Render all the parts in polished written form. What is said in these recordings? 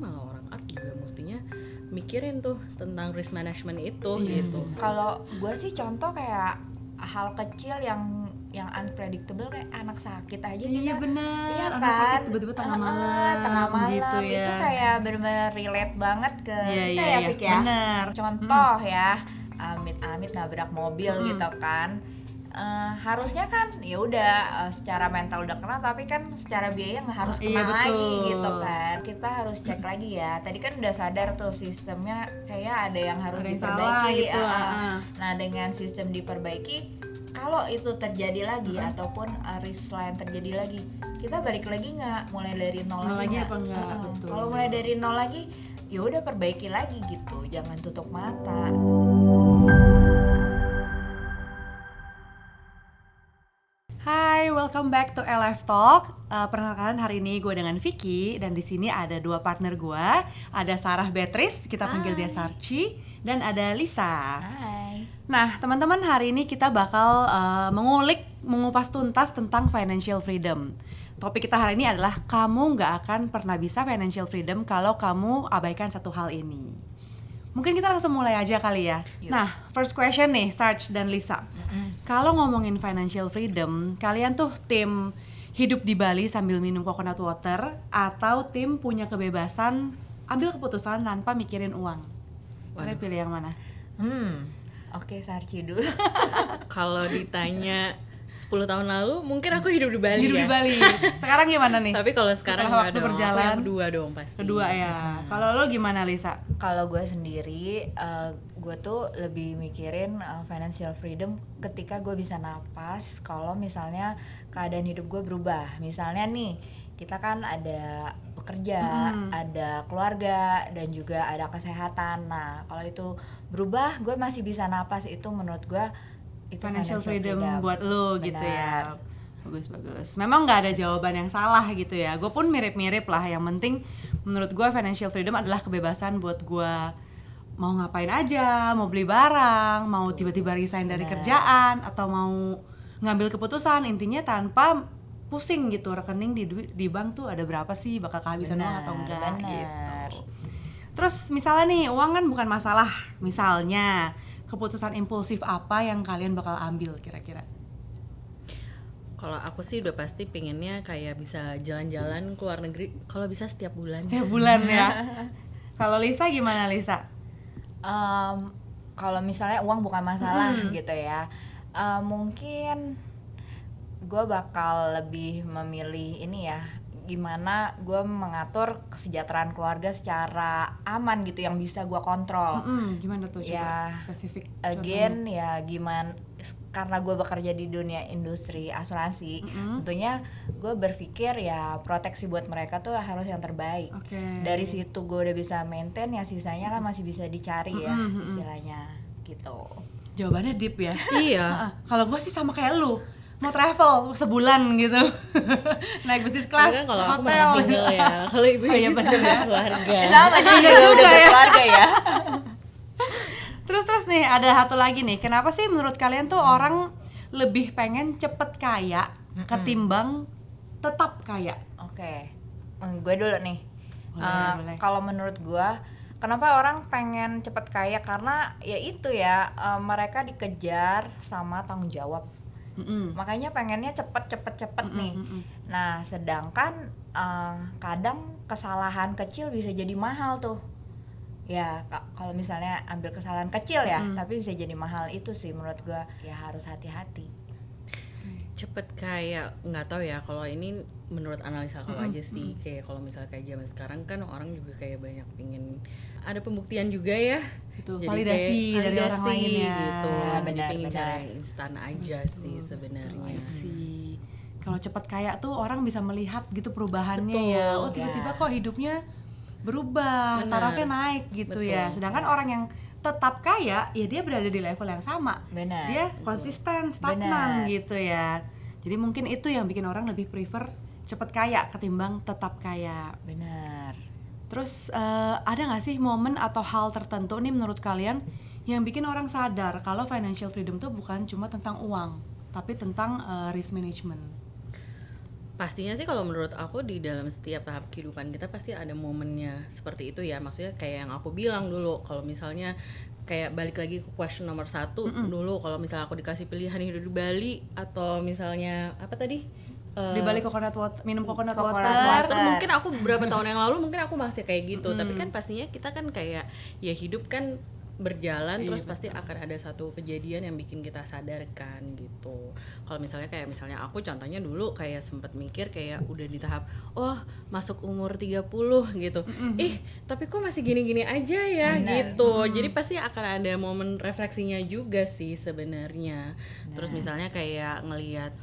malah orang art juga mestinya mikirin tuh tentang risk management itu gitu. Kalau gue sih contoh kayak hal kecil yang unpredictable kayak anak sakit aja Iya kita, benar, iya anak sakit kan? tiba-tiba tengah malam gitu ya. Itu kayak benar-benar relate banget ke kita ya, Fik ya. Benar. Contoh ya, amit-amit nabrak mobil gitu kan. Harusnya kan ya udah secara mental udah kena, tapi kan secara biaya nggak harus kena lagi gitu kan. Kita harus cek lagi ya. Tadi kan udah sadar tuh sistemnya kayak ada yang harus diperbaiki gitu. Nah dengan sistem diperbaiki, kalau itu terjadi lagi ataupun risk lain terjadi lagi, kita balik lagi nggak, mulai dari nol lagi apa enggak? Betul. Kalau mulai dari nol lagi, ya udah perbaiki lagi gitu, jangan tutup mata. Hai, welcome back to LF Talk. Perkenalkan hari ini gue dengan Vicky dan di sini ada dua partner gue, ada Sarah Beatrice, kita panggil dia Sarci, dan ada Lisa. Hai. Nah, teman-teman, hari ini kita bakal mengupas tuntas tentang financial freedom. Topik kita hari ini adalah kamu nggak akan pernah bisa financial freedom kalau kamu abaikan satu hal ini. Mungkin kita langsung mulai aja kali ya. Yuk. Nah, first question nih, Sarch dan Lisa. Kalau ngomongin financial freedom, kalian tuh tim hidup di Bali sambil minum coconut water atau tim punya kebebasan ambil keputusan tanpa mikirin uang? Kalian pilih yang mana? Oke, Sarci dulu. Kalau ditanya 10 tahun lalu mungkin aku hidup di Bali Hidup ya. di Bali. Sekarang gimana nih? Tapi kalau sekarang Setelah nggak waktu dong, berjalan, aku yang kedua dong pasti. Kedua ya. Kalau lo gimana, Lisa? Kalau gue sendiri, gue tuh lebih mikirin financial freedom ketika gue bisa napas. Kalau misalnya keadaan hidup gue berubah, misalnya nih kita kan ada bekerja, ada keluarga, dan juga ada kesehatan. Nah, kalau itu berubah, gue masih bisa napas, itu menurut gue itu Financial freedom buat lo gitu ya. Bagus. Memang nggak ada jawaban yang salah gitu ya. Gue pun mirip-mirip lah. Yang penting menurut gue financial freedom adalah kebebasan buat gue mau ngapain aja, mau beli barang, mau tiba-tiba resign dari kerjaan, atau mau ngambil keputusan, intinya tanpa pusing gitu rekening di bank tuh ada berapa sih, bakal kehabisan uang atau enggak gitu. Terus misalnya nih, uang kan bukan masalah. Misalnya keputusan impulsif apa yang kalian bakal ambil kira-kira? Kalau aku sih udah pasti pengennya kayak bisa jalan-jalan ke luar negeri, kalau bisa setiap bulan. Setiap bulan ya. Kalau Lisa gimana, Lisa? Kalau misalnya uang bukan masalah gitu ya, mungkin gue bakal lebih memilih ini ya, gimana gue mengatur kesejahteraan keluarga secara aman gitu, yang bisa gue kontrol. Gimana tuh coba Ya, spesifik? Again ya gimana, karena gue bekerja di dunia industri asuransi, tentunya gue berpikir ya proteksi buat mereka tuh harus yang terbaik. Dari situ gue udah bisa maintain, ya sisanya lah masih bisa dicari ya istilahnya gitu. Jawabannya deep ya. Iya. Kalau gue sih sama kayak lu, mau travel sebulan gitu. Naik bisnis kelas, Kan kalau aku hotel. masih single ya. Kalau ibu Oh iya bener ya. keluarga. Sama Iya juga juga udah ya. berkeluarga ya. Terus nih ada satu lagi nih. Kenapa sih menurut kalian tuh orang lebih pengen cepet kaya ketimbang tetap kaya? Oke, gue dulu nih. Boleh. Kalau menurut gue, kenapa orang pengen cepet kaya? Karena ya itu ya, mereka dikejar sama tanggung jawab. Makanya pengennya cepet nih. Nah, sedangkan kadang kesalahan kecil bisa jadi mahal tuh. Ya kalau misalnya ambil kesalahan kecil ya, tapi bisa jadi mahal. Itu sih menurut gue, ya harus hati-hati. Cepet kayak nggak tahu ya, kalau ini menurut analisa aku aja sih, kayak kalau misalnya kayak zaman sekarang kan orang juga kayak banyak pingin ada pembuktian juga ya. Itu Jadi validasi kayak dari orang lain ya. gitu. Ya, Jadi benar, pengen benar. cara yang instan aja sih sebenarnya. sih. Kalau cepet kaya tuh orang bisa melihat gitu perubahannya. Betul, ya. Oh tiba-tiba ya. kok hidupnya berubah, Benar. tarafnya naik gitu. Betul. Ya. Sedangkan orang yang tetap kaya, ya dia berada di level yang sama. Benar. Dia konsisten, stagnan Benar. gitu ya. Jadi mungkin itu yang bikin orang lebih prefer cepet kaya ketimbang tetap kaya. Benar. Terus ada nggak sih momen atau hal tertentu nih menurut kalian yang bikin orang sadar kalau financial freedom tuh bukan cuma tentang uang, tapi tentang risk management? Pastinya sih kalau menurut aku di dalam setiap tahap kehidupan kita pasti ada momennya seperti itu ya. Maksudnya kayak yang aku bilang dulu, kalau misalnya kayak balik lagi ke question nomor 1 dulu, kalau misalnya aku dikasih pilihan hidup di Bali atau misalnya apa tadi? Di balik coconut water, minum coconut Coconut water. water. Mungkin aku beberapa tahun yang lalu mungkin aku masih kayak gitu, tapi kan pastinya kita kan kayak ya hidup kan berjalan, Iya, terus pasti akan ada satu kejadian yang bikin kita sadarkan gitu. Kalau misalnya aku contohnya dulu kayak sempet mikir kayak udah di tahap masuk umur 30 gitu. Tapi kok masih gini-gini aja ya. Benar. Gitu. Jadi pasti akan ada momen refleksinya juga sih sebenarnya. Terus misalnya kayak ngelihat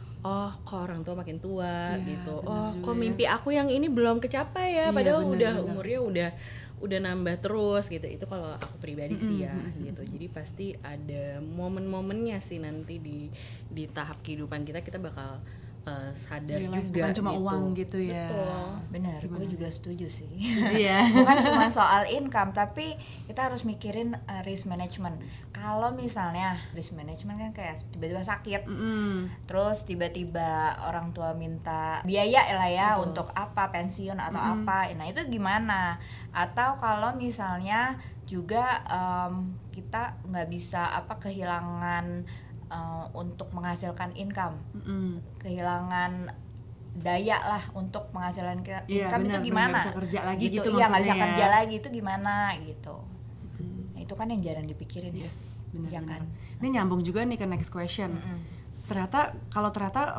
kok orang tua makin tua gitu. Kok mimpi aku yang ini belum kecapai ya, padahal udah umurnya udah nambah terus gitu. Itu kalau aku pribadi sih ya gitu. Jadi pasti ada momen-momennya sih nanti di tahap kehidupan kita bakal sadar Realize juga bukan cuma gitu. uang gitu ya. Betul. Benar, gue juga setuju sih. Iya. Bukan cuma soal income, tapi kita harus mikirin risk management. Kalau misalnya risk management kan kayak tiba-tiba sakit, terus tiba-tiba orang tua minta biaya lah ya untuk apa, pensiun atau apa. Nah itu gimana? Atau kalau misalnya juga kita nggak bisa kehilangan untuk menghasilkan income, kehilangan daya lah untuk menghasilkan income, itu gimana? Nggak bisa kerja lagi gitu Iya, nggak bisa maksudnya kerja ya. lagi itu gimana gitu. Nah, itu kan yang jarang dipikirin ya. Benar. Iya kan? Ini nyambung juga nih ke next question. Ternyata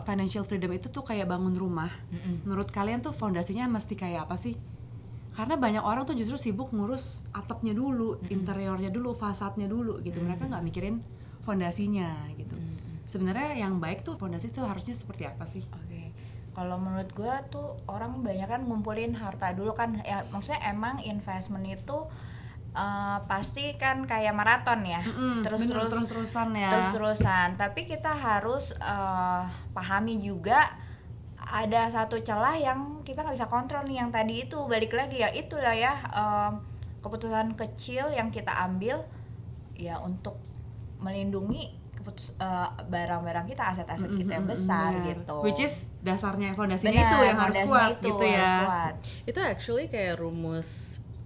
financial freedom itu tuh kayak bangun rumah. Menurut kalian tuh fondasinya mesti kayak apa sih? Karena banyak orang tuh justru sibuk ngurus atapnya dulu, interiornya dulu, fasadnya dulu gitu. Mereka nggak mikirin fondasinya gitu. Sebenarnya yang baik tuh fondasi tuh harusnya seperti apa sih? Oke. Kalau menurut gue tuh orang banyak kan ngumpulin harta dulu kan, ya maksudnya emang investment itu pasti kan kayak maraton ya, terus-terusan ya. terus-terusan. Tapi kita harus pahami juga ada satu celah yang kita nggak bisa kontrol nih, yang tadi itu balik lagi ya itulah ya, keputusan kecil yang kita ambil ya untuk melindungi barang-barang kita, aset-aset kita yang besar gitu. Which is dasarnya fondasinya Benar, itu yang harus fondasinya kuat itu gitu harus ya. kuat. Itu actually kayak rumus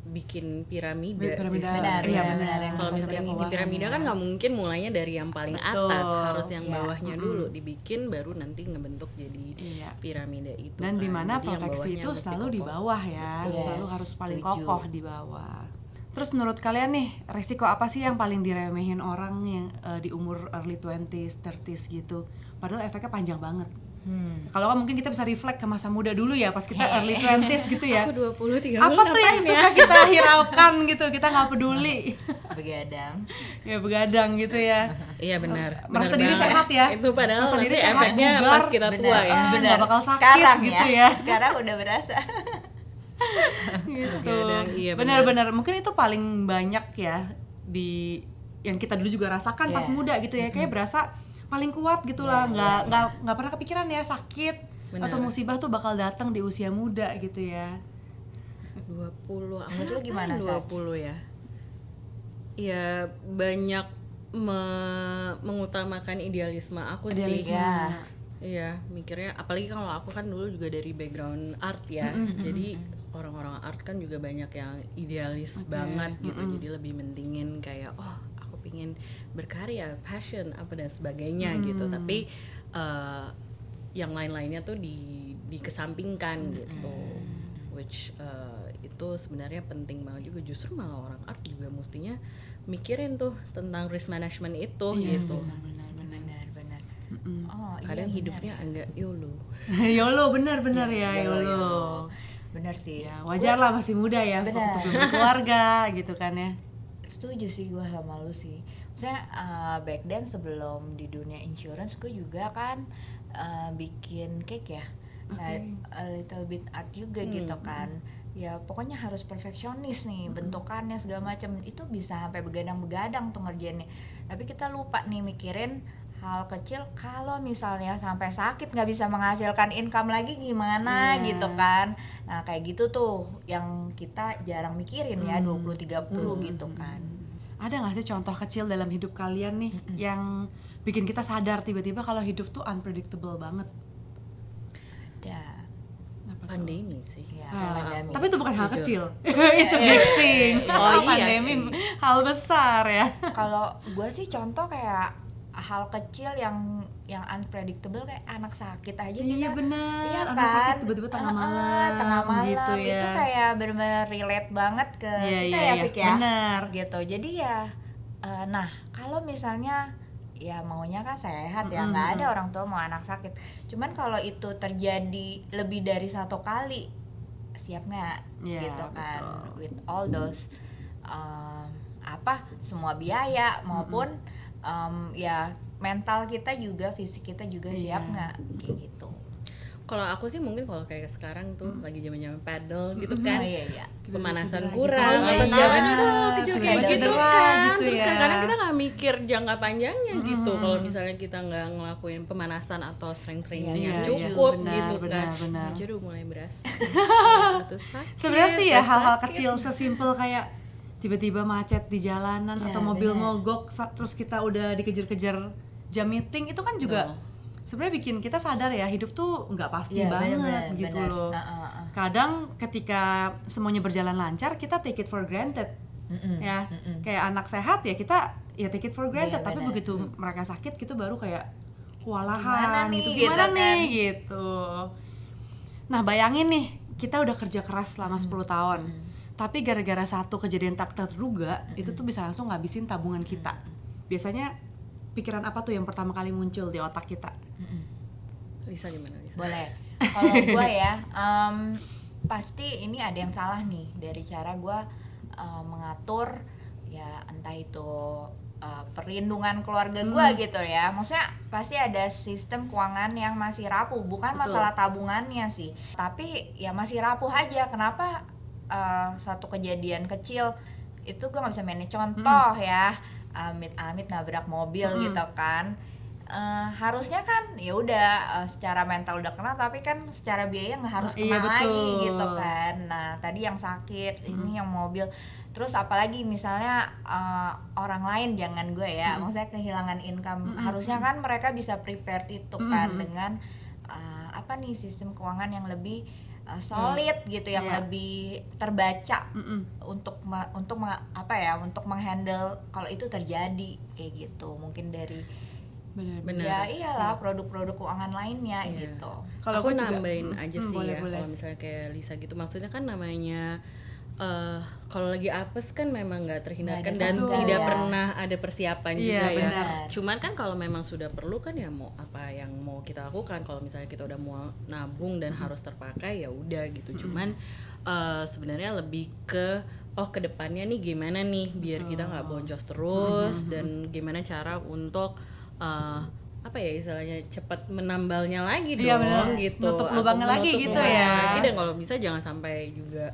bikin piramida sih Piramida. sebenarnya. Iya, benar. Kalau Yang misalnya keuangan bikin piramida ya. kan nggak mungkin mulainya dari yang paling Betul. atas, harus yang Iya. bawahnya dulu dibikin, baru nanti ngebentuk jadi Iya. piramida itu. Dan di mana Jadi yang proteksi bawahnya itu mesti selalu di kokoh. bawah ya. Betul. Selalu Yes, harus paling setuju. kokoh di bawah. Terus menurut kalian nih, resiko apa sih yang paling diremehin orang yang di umur early 20s, 30s gitu? Padahal efeknya panjang banget. Kalau kan mungkin kita bisa reflect ke masa muda dulu ya, pas kita early 20s gitu ya. Aku 20, 30 Apa tuh yang ngapain ya? suka kita hiraukan gitu, kita nggak peduli. Begadang. Ya begadang gitu ya. Iya benar. Merasa benar diri banget. sehat ya. Itu padahal Merasa diri nanti sehat, efeknya bugar. pas kita tua ya. Benar. Nggak bakal sakit Sekarang gitu ya. Sekarang udah berasa. Gitu. Begadang, iya benar. Benar-benar mungkin itu paling banyak ya di yang kita dulu juga rasakan pas Iya. muda gitu ya, kayak berasa paling kuat gitu lah, nggak pernah kepikiran ya sakit Benar. atau musibah tuh bakal datang di usia muda gitu ya. 20, Menurut lu gimana, Sats? 20 ya? Ya banyak mengutamakan idealisme aku Idealisme. sih. Ya. Iya, mikirnya apalagi kalau aku kan dulu juga dari background art ya. Jadi orang-orang art kan juga banyak yang idealis banget gitu. Jadi lebih mentingin kayak aku pingin berkarya, passion apa dan sebagainya gitu. Tapi yang lain-lainnya tuh dikesampingkan gitu. Which itu sebenarnya penting banget juga. Justru malah orang art juga mestinya mikirin tuh tentang risk management itu gitu. Benar. Oh, Kadang iya, hidupnya agak YOLO. YOLO bener ya, YOLO. YOLO. Benar sih. Ya, wajar lah masih muda ya, Benar. untuk berkeluarga gitu kan ya. Setuju sih gue sama lu sih. Maksudnya back then sebelum di dunia insurance gue juga kan bikin cake ya. Nah, a little bit art juga gitu kan. Ya pokoknya harus perfeksionis nih bentukannya segala macam. Itu bisa sampai begadang-begadang tuh ngerjainnya. Tapi kita lupa nih mikirin hal kecil, kalau misalnya sampai sakit nggak bisa menghasilkan income lagi gimana gitu kan. Nah kayak gitu tuh yang kita jarang mikirin ya 20-30 gitu kan. Ada nggak sih contoh kecil dalam hidup kalian nih yang bikin kita sadar tiba-tiba kalau hidup tuh unpredictable banget? Ada. Pandemi sih. Ya, Ah, pandemi. tapi itu bukan hal Jujur. kecil. It's a big thing. Oh, iya Pandemi sih. hal besar ya. Kalau gue sih contoh kayak hal kecil yang unpredictable kayak anak sakit aja Iya kita. benar. Iya Anak kan? sakit tiba-tiba tengah malam. Tengah malam gitu ya. itu kayak benar-benar relate banget ke Iya, kita iya, ya, iya. Fik ya. Benar. Gitu. Jadi ya nah, kalau misalnya ya maunya kan sehat ya, nggak ada orang tua mau anak sakit. Cuman kalau itu terjadi lebih dari satu kali, siap nggak? Iya, Gitu kan, betul. with all those semua biaya maupun ya mental kita juga, fisik kita juga Iya. siap nggak kayak gitu. Kalau aku sih mungkin kalau kayak sekarang tuh lagi zaman-zaman paddle gitu kan. Oh iya. Pemanasan Cedera kurang, gitu. atau Iya, jangan benar. kecil kayak Tiba-tiba gitu cedera kan. gitu Terus ya. kadang-kadang kita nggak mikir jangka panjangnya gitu. Kalau misalnya kita nggak ngelakuin pemanasan atau strength trainingnya Iya, iya, cukup benar, gitu benar, kan. benar. Aja udah mulai berasa. Sebenarnya sih ya hal-hal kecil sesimpel kayak tiba-tiba macet di jalanan Ya, atau mobil benar. mogok terus kita udah dikejar-kejar jam meeting itu kan juga sebenarnya bikin kita sadar ya hidup tuh nggak pasti Iya, banget benar, gitu benar. loh. Kadang ketika semuanya berjalan lancar kita take it for granted ya. Kayak anak sehat ya kita ya take it for granted, Iya, tapi benar. begitu mereka sakit gitu baru kayak Gimana kewalahan nih, gitu, gitu gimana kan. nih gitu. Nah bayangin nih kita udah kerja keras selama 10 tahun tapi gara-gara satu kejadian tak terduga itu tuh bisa langsung ngabisin tabungan kita. Biasanya pikiran apa tuh yang pertama kali muncul di otak kita? Lisa gimana Lisa? Boleh. Kalau gue ya, pasti ini ada yang salah nih dari cara gue mengatur ya entah itu perlindungan keluarga gue gitu ya. Maksudnya pasti ada sistem keuangan yang masih rapuh, bukan Betul. masalah tabungannya sih, tapi ya masih rapuh aja. Kenapa suatu kejadian kecil itu gue nggak bisa manage? Contoh ya, amit-amit nabrak mobil gitu kan. Harusnya kan ya udah secara mental udah kena, tapi kan secara biaya nggak harus Iya, kena lagi betul. gitu kan. Nah tadi yang sakit, ini yang mobil, terus apalagi misalnya orang lain, jangan gue ya, maksudnya kehilangan income. Harusnya kan mereka bisa prepared itu kan dengan sistem keuangan yang lebih solid gitu, yang Iya. lebih terbaca untuk menghandle kalau itu terjadi kayak gitu. Mungkin dari Benar-benar. Benar. ya iyalah produk-produk keuangan lainnya Iya. gitu. Kalau aku gue juga- nambahin aja sih boleh, ya, boleh. kalau misalnya kayak Lisa gitu, maksudnya kan namanya kalau lagi apes kan memang nggak terhindarkan Nggak ada dan sangka tidak ya. pernah ada persiapan Iya, juga ya. benar. Cuman kan kalau memang sudah perlu kan ya mau apa yang mau kita lakukan. Kalau misalnya kita udah mau nabung dan harus terpakai ya udah gitu. Cuman sebenarnya lebih ke kedepannya nih gimana nih biar kita nggak boncos terus, dan gimana cara untuk apa ya istilahnya cepat menambalnya lagi Iya, dong benar. gitu. Nutup Atau lubangnya lagi menutup gitu lubangnya ya. lagi, dan kalau bisa jangan sampai juga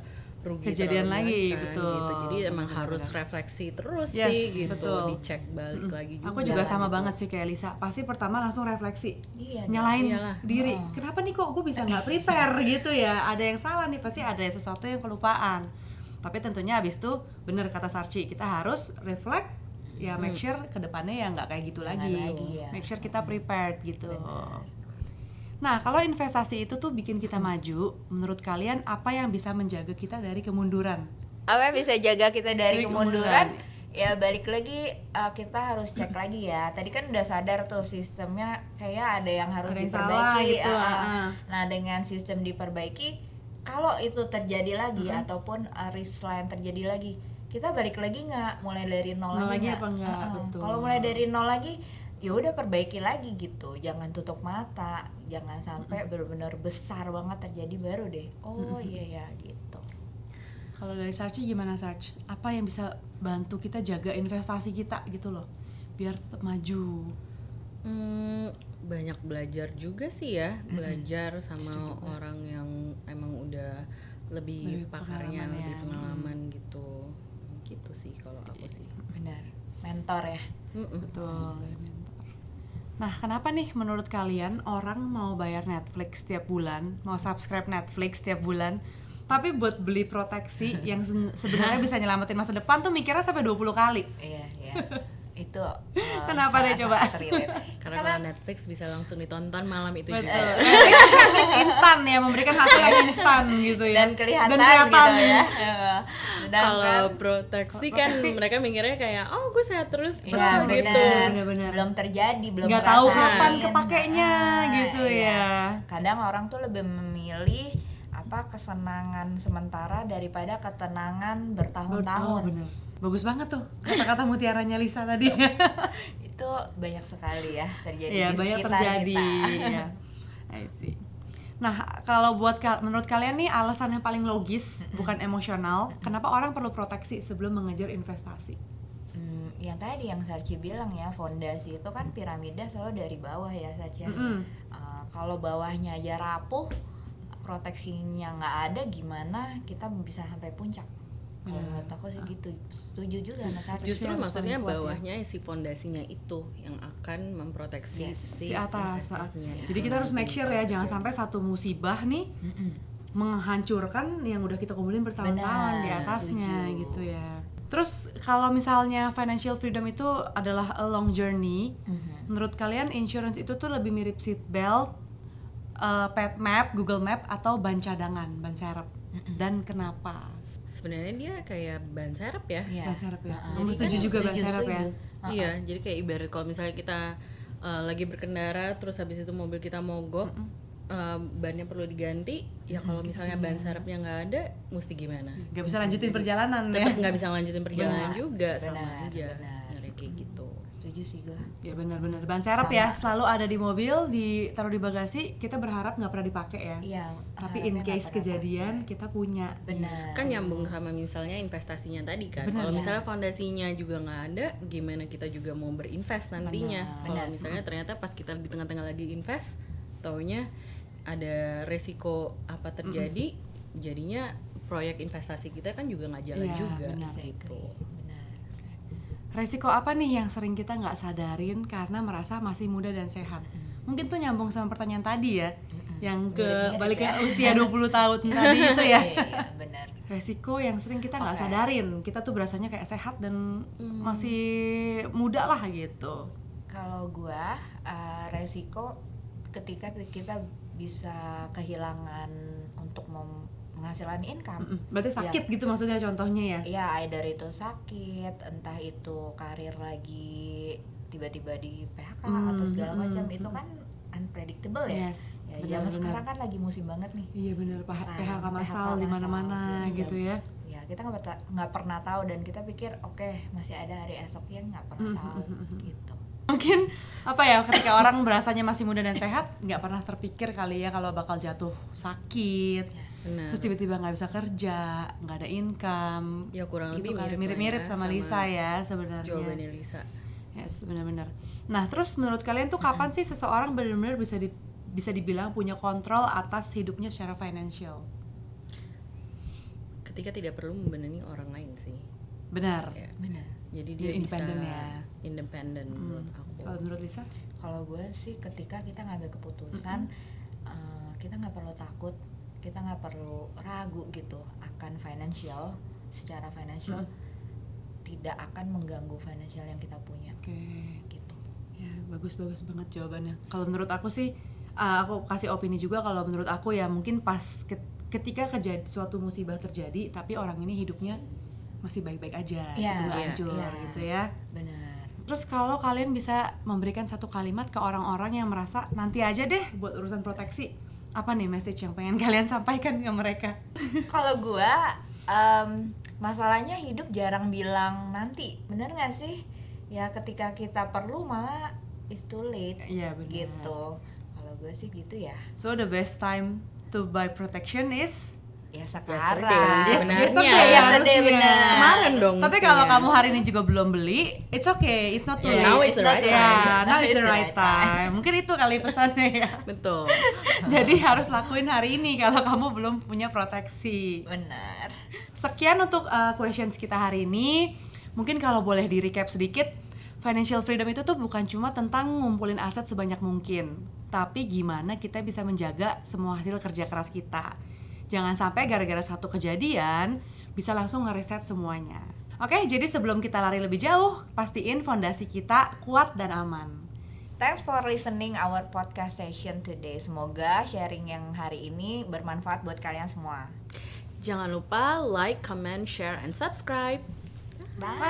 rugi Kejadian terlalu lagi, banyak, betul. gitu. Jadi emang Benar-benar. harus refleksi terus Yes, sih gitu, betul. dicek balik lagi juga. Aku juga sama gitu. banget sih kayak Lisa. Pasti pertama langsung refleksi, Iya, nyalain iyalah. diri. Kenapa nih kok gue bisa nggak prepare gitu ya? Ada yang salah nih, pasti ada sesuatu yang kelupaan. Tapi tentunya abis itu bener kata Sarci, kita harus reflect, ya make sure kedepannya ya nggak kayak gitu Jangan lagi. lagi, ya. Make sure kita prepared gitu. Nah kalau investasi itu tuh bikin kita maju, menurut kalian apa yang bisa menjaga kita dari kemunduran? Apa yang bisa jaga kita dari Dari kemunduran? Ya balik lagi, kita harus cek lagi ya. Tadi kan udah sadar tuh sistemnya kayak ada yang harus Ada yang diperbaiki. salah gitu, Nah dengan sistem diperbaiki, kalau itu terjadi lagi ataupun risk lain terjadi lagi, kita balik lagi nggak? Mulai dari nol Nol lagi nggak? apa nggak? Betul. Kalau mulai dari nol lagi, ya udah perbaiki lagi gitu. Jangan tutup mata, jangan sampai benar-benar besar banget terjadi baru deh. Oh iya ya gitu. Kalau dari Sarci gimana Sarci? Apa yang bisa bantu kita jaga investasi kita gitu loh, biar tetap maju? Banyak belajar juga sih ya, belajar sama orang yang emang udah lebih pakarnya, pengalaman lebih ya. pengalaman gitu sih kalau aku sih. Benar. Mentor ya. Betul, dari mentor. Nah, kenapa nih menurut kalian orang mau bayar Netflix setiap bulan, mau subscribe Netflix setiap bulan, tapi buat beli proteksi yang sebenarnya bisa nyelamatin masa depan tuh mikirnya sampai 20 kali? Iya, iya. itu Kenapa deh coba? Karena kalau Netflix bisa langsung ditonton malam itu juga. Netflix instan ya, memberikan hasil yang instan gitu ya. dan kelihatan gitu ya. Kalau proteksi kan mereka mikirnya kayak oh gue sehat terus Ya, betul gitu. Bener-bener. belum terjadi, belum Nggak tahu ngerasain. kapan kepakainya gitu Iya. ya. Kadang orang tuh lebih memilih kesenangan sementara daripada ketenangan bertahun-tahun. bener. Bagus banget tuh kata-kata mutiaranya Lisa tadi. Itu banyak sekali ya terjadi Iya, di banyak sekitar terjadi. kita. Iya. I see. Nah, kalau menurut kalian nih alasan yang paling logis, bukan emosional, kenapa orang perlu proteksi sebelum mengejar investasi? Yang tadi yang Sarci bilang ya, fondasi itu kan piramida selalu dari bawah ya Sarci. Kalau bawahnya aja rapuh, proteksinya nggak ada, gimana kita bisa sampai puncak? Kalau menurut aku sih gitu, setuju juga sama Sarci. Justru harus maksudnya paling kuat ya. bawahnya si fondasinya itu yang akan memproteksi Si atas. investasinya. Jadi kita harus make sure ya, jangan sampai satu musibah nih menghancurkan yang udah kita kumpulin bertahun-tahun di Benar, atasnya setuju. gitu ya. Terus kalau misalnya financial freedom itu adalah a long journey, menurut kalian insurance itu tuh lebih mirip seat belt, pet map, Google Map, atau ban cadangan, ban serep? Dan kenapa? Sebenarnya dia kayak ban serep ya. Iya. Ban serep ya? Jadi Kamu setuju kan juga ban setuju, serep ya? setuju. Iya, jadi kayak ibarat kalau misalnya kita lagi berkendara terus habis itu mobil kita mogok, bannya perlu diganti, ya kalau misalnya ban serepnya nggak ada, mesti gimana? Gak bisa lanjutin perjalanan ya? Tetap nggak bisa lanjutin perjalanan juga, sama Benar, aja benar. sebenarnya kayak gitu. Setuju sih gue. Ya benar-benar ban serep ya, selalu ada di mobil, ditaruh di bagasi, kita berharap nggak pernah dipakai ya. Iya. Tapi in case kejadian kita punya. Benar. Kan nyambung sama misalnya investasinya tadi kan. Benar, Kalau ya. misalnya fondasinya juga nggak ada, gimana kita juga mau berinvest nantinya? Kalau Benar. misalnya ternyata pas kita di tengah-tengah lagi invest, taunya ada resiko apa terjadi, jadinya proyek investasi kita kan juga nggak jalan Iya, juga benar. gitu. Benar. Resiko apa nih yang sering kita nggak sadarin karena merasa masih muda dan sehat? Mungkin tuh nyambung sama pertanyaan tadi ya, yang ke Mirip-mirip balik ke ya. usia 20 tahun tadi itu ya. Iya, benar. Resiko yang sering kita nggak Oke. sadarin, kita tuh berasanya kayak sehat dan masih muda lah gitu. Kalau gua resiko ketika kita bisa kehilangan untuk menghasilkan income. Berarti sakit gitu maksudnya contohnya ya? Ya, either itu sakit, entah itu karir lagi tiba-tiba di PHK atau segala macam, itu kan unpredictable ya. Yes, Ya, benar, zaman benar. sekarang kan lagi musim banget nih. Iya bener, Kan, PHK masal PHK di mana-mana massal, gitu ya. Ya, kita nggak pernah tahu dan kita pikir oke, masih ada hari esoknya, nggak pernah tahu gitu. Mungkin apa ya, ketika orang berasanya masih muda dan sehat, nggak pernah terpikir kali ya kalau bakal jatuh sakit, Benar. terus tiba-tiba nggak bisa kerja, nggak ada income. Ya kurang Gitu lebih kan, mirip mirip-mirip lah ya sama Lisa ya sebenarnya. jawabannya Lisa. Yes, benar-benar. Nah, terus menurut kalian tuh kapan sih seseorang benar-benar bisa dibilang punya kontrol atas hidupnya secara financial? Ketika tidak perlu membenahi orang lain sih. Benar. Ya. Benar. Jadi Dia dia bisa independen ya. independen menurut aku. Kalau menurut Lisa? Kalau gue sih ketika kita ngambil keputusan, kita nggak perlu takut, kita nggak perlu ragu gitu akan financial, secara financial tidak akan mengganggu financial yang kita punya. Oke. Gitu. Ya, bagus banget jawabannya. Kalau menurut aku sih, aku kasih opini juga. Kalau menurut aku ya mungkin pas ketika suatu musibah terjadi, tapi orang ini hidupnya masih baik-baik aja, Iya, gitu, nggak iya, hancur iya. gitu ya. Benar. Terus kalau kalian bisa memberikan satu kalimat ke orang-orang yang merasa nanti aja deh buat urusan proteksi, apa nih message yang pengen kalian sampaikan ke mereka? Kalau gue, masalahnya hidup jarang bilang nanti, bener nggak sih? Ya ketika kita perlu malah it's too late. Iya, benar. Gitu. Kalau gue sih gitu ya. So the best time to buy protection is Ya Yesterday, sekarang. sebenarnya. yesterday, Yesterday, harusnya. benar. Kemarin dong. Tapi mestinya. kalau kamu hari ini juga belum beli, it's okay, it's not too Yeah, late. now it's the right Yeah, time. now is the right time. Mungkin itu kali pesannya ya. Betul. Jadi harus lakuin hari ini kalau kamu belum punya proteksi. Benar. Sekian untuk questions kita hari ini. Mungkin kalau boleh di recap sedikit, financial freedom itu tuh bukan cuma tentang ngumpulin aset sebanyak mungkin, tapi gimana kita bisa menjaga semua hasil kerja keras kita. Jangan sampai gara-gara satu kejadian bisa langsung ngereset semuanya. Oke, jadi sebelum kita lari lebih jauh, pastiin fondasi kita kuat dan aman. Thanks for listening our podcast session today. Semoga sharing yang hari ini bermanfaat buat kalian semua. Jangan lupa like, comment, share, and subscribe. Bye.